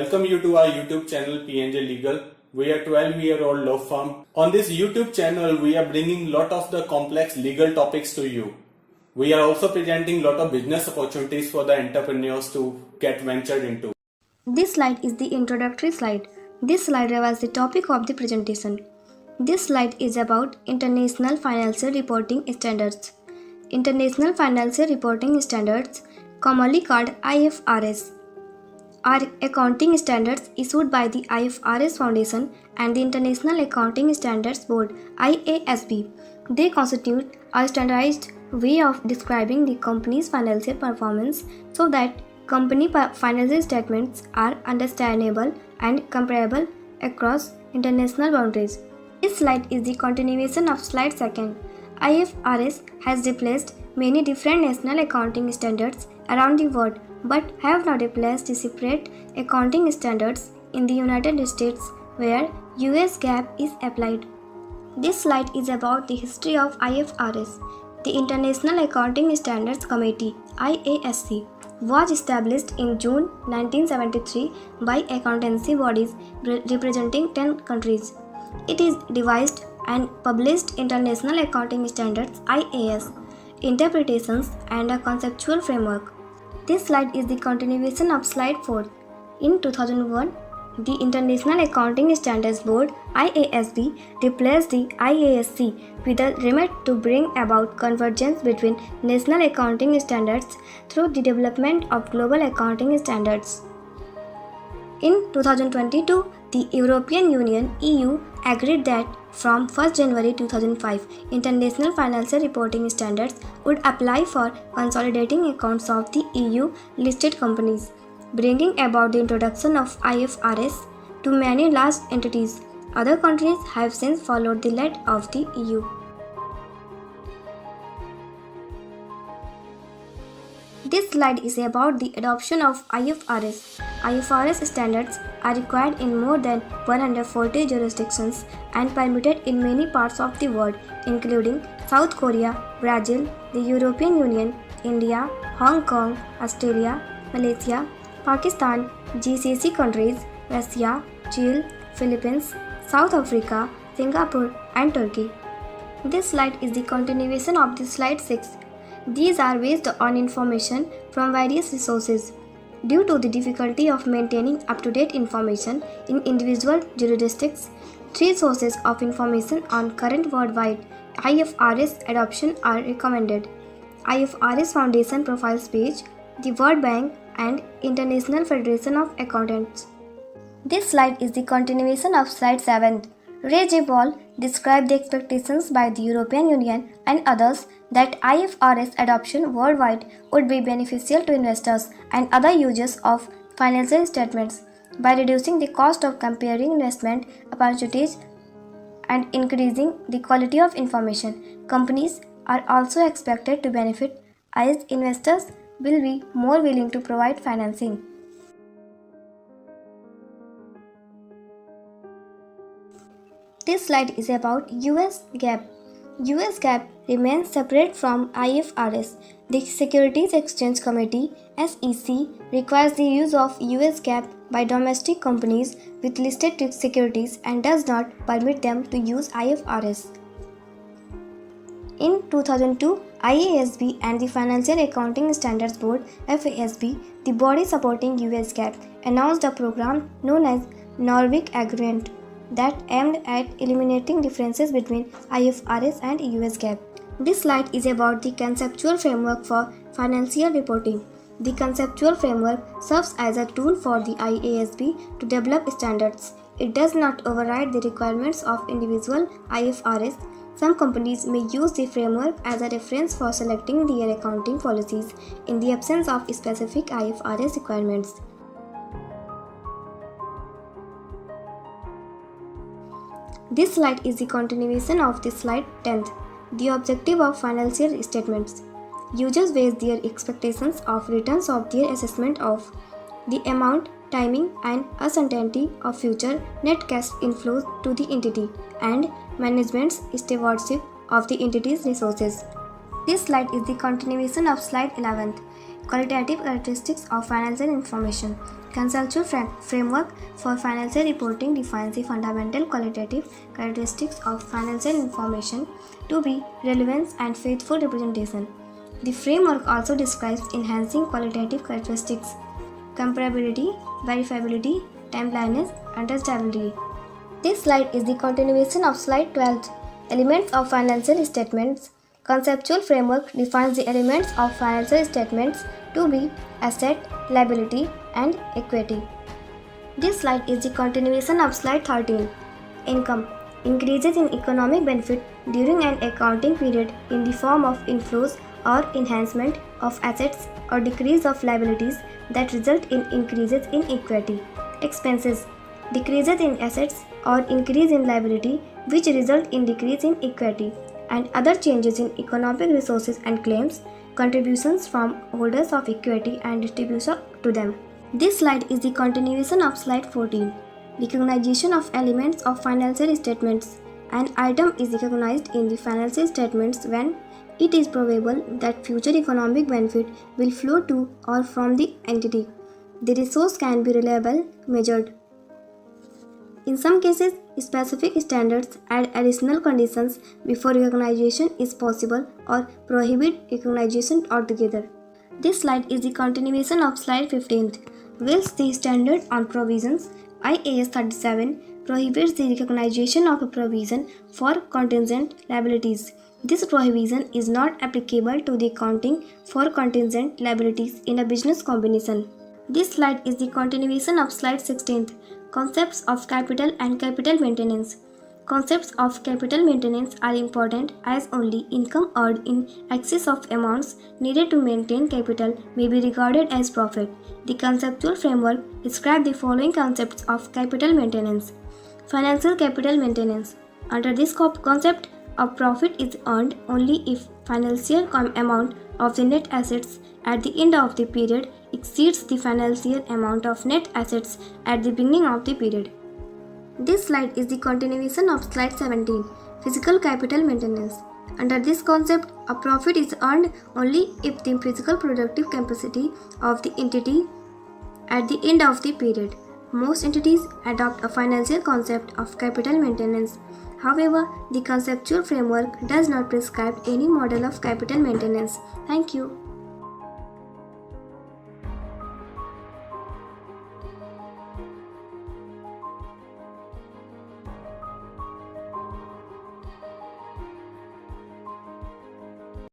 welcome you to our YouTube channel PNJ Legal. We are 12-year-old law firm. On this YouTube channel, we are bringing lot of the complex legal topics to you. We are also presenting lot of business opportunities for the entrepreneurs to get ventured into. This slide is the introductory slide. This slide reveals the topic of the presentation. This slide is about International Financial Reporting Standards. International Financial Reporting Standards, commonly called IFRS, are accounting standards issued by the IFRS Foundation and the International Accounting Standards Board (IASB). They constitute a standardized way of describing the company's financial performance so that company financial statements are understandable and comparable across international boundaries. This slide is the continuation of slide 2nd. IFRS has replaced many different national accounting standards around the world but have not replaced the separate accounting standards in the United States where US GAAP is applied. This slide is about the history of IFRS. The International Accounting Standards Committee (IASC) was established in June 1973 by accountancy bodies representing 10 countries. It is devised and published International Accounting Standards (IAS) interpretations and a conceptual framework. This slide is the continuation of slide 4. In 2001, the International Accounting Standards Board (IASB) replaced the IASC with a remit to bring about convergence between national accounting standards through the development of global accounting standards. In 2022, the European Union (EU) agreed that from 1 January 2005, International Financial Reporting Standards would apply for consolidating accounts of the EU-listed companies, bringing about the introduction of IFRS to many large entities. Other countries have since followed the lead of the EU. This slide is about the adoption of IFRS. IFRS standards are required in more than 140 jurisdictions and permitted in many parts of the world, including South Korea, Brazil, the European Union, India, Hong Kong, Australia, Malaysia, Pakistan, GCC countries, Russia, Chile, Philippines, South Africa, Singapore, and Turkey. This slide is the continuation of the slide 6. These are based on information from various resources. Due to the difficulty of maintaining up-to-date information in individual jurisdictions, 3 sources of information on current worldwide IFRS adoption are recommended: IFRS Foundation Profiles page, the World Bank, and International Federation of Accountants. This slide is the continuation of slide 7. Ray J. Ball described the expectations by the European Union and others that IFRS adoption worldwide would be beneficial to investors and other users of financial statements by reducing the cost of comparing investment opportunities and increasing the quality of information. Companies are also expected to benefit as investors will be more willing to provide financing. This slide is about US GAAP. US GAAP remains separate from IFRS. The Securities Exchange Committee (SEC) requires the use of US GAAP by domestic companies with listed securities and does not permit them to use IFRS. In 2002, IASB and the Financial Accounting Standards Board (FASB), the body supporting US GAAP, announced a program known as Norvig Agreement that aimed at eliminating differences between IFRS and US GAAP. This slide is about the conceptual framework for financial reporting. The conceptual framework serves as a tool for the IASB to develop standards. It does not override the requirements of individual IFRS. Some companies may use the framework as a reference for selecting their accounting policies in the absence of specific IFRS requirements. This slide is the continuation of the slide 10th. The objective of financial statements. Users base their expectations of returns of their assessment of the amount, timing, and uncertainty of future net cash inflows to the entity and management's stewardship of the entity's resources. This slide is the continuation of slide 11th. Qualitative characteristics of financial information. Conceptual framework for financial reporting defines the fundamental qualitative characteristics of financial information to be relevance and faithful representation. The framework also describes enhancing qualitative characteristics: comparability, verifiability, timeliness, and trustability. This slide is the continuation of slide 12. Elements of financial statements. Conceptual framework defines the elements of financial statements to be asset, liability, and equity. This slide is the continuation of slide 13. Income. Increases in economic benefit during an accounting period in the form of inflows or enhancement of assets or decrease of liabilities that result in increases in equity. Expenses. Decreases in assets or increase in liability which result in decrease in equity, and other changes in economic resources and claims, contributions from holders of equity and distribution to them. This slide is the continuation of slide 14. Recognition of elements of financial statements. An item is recognized in the financial statements when it is probable that future economic benefit will flow to or from the entity. The resource can be reliably measured. In some cases, specific standards add additional conditions before recognition is possible or prohibit recognition altogether. This slide is the continuation of slide 15. Whilst the standard on provisions, IAS 37, prohibits the recognition of a provision for contingent liabilities. This prohibition is not applicable to the accounting for contingent liabilities in a business combination. This slide is the continuation of slide 16. Concepts of capital and capital maintenance. Concepts of capital maintenance are important as only income earned in excess of amounts needed to maintain capital may be regarded as profit. The conceptual framework describes the following concepts of capital maintenance. Financial capital maintenance. Under this concept, a profit is earned only if financial amount of the net assets at the end of the period exceeds the financial amount of net assets at the beginning of the period. This slide is the continuation of slide 17. Physical capital maintenance. Under this concept, a profit is earned only if the physical productive capacity of the entity at the end of the period. Most entities adopt a financial concept of capital maintenance. However, the conceptual framework does not prescribe any model of capital maintenance. Thank you.